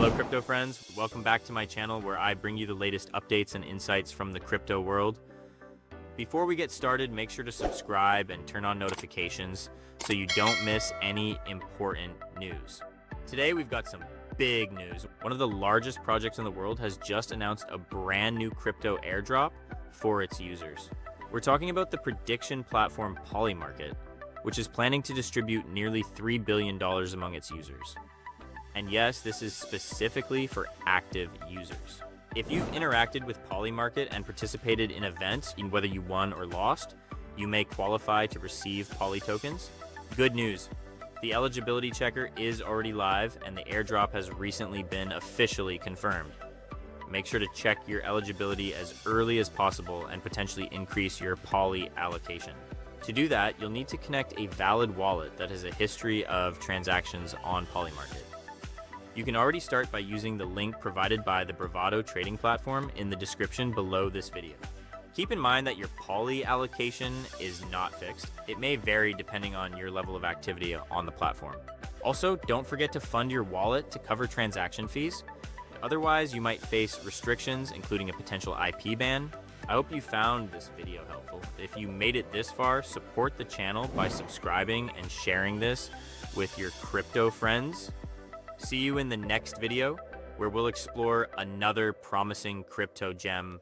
Hello crypto friends, welcome back to my channel where I bring you the latest updates and insights from the crypto world. Before we get started, make sure to subscribe and turn on notifications so you don't miss any important news. Today we've got some big news. One of the largest projects in the world has just announced a brand new crypto airdrop for its users. We're talking about the prediction platform Polymarket, which is planning to distribute nearly $3 billion among its users. And yes, this is specifically for active users. If you've interacted with Polymarket and participated in events, whether you won or lost, you may qualify to receive Poly tokens. Good news, the eligibility checker is already live and the airdrop has recently been officially confirmed. Make sure to check your eligibility as early as possible and potentially increase your Poly allocation. To do that, you'll need to connect a valid wallet that has a history of transactions on Polymarket. You can already start by using the link provided by the Bravado trading platform in the description below this video. Keep in mind that your Poly allocation is not fixed. It may vary depending on your level of activity on the platform. Also, don't forget to fund your wallet to cover transaction fees. Otherwise, you might face restrictions, including a potential IP ban. I hope you found this video helpful. If you made it this far, support the channel by subscribing and sharing this with your crypto friends. See you in the next video where we'll explore another promising crypto gem.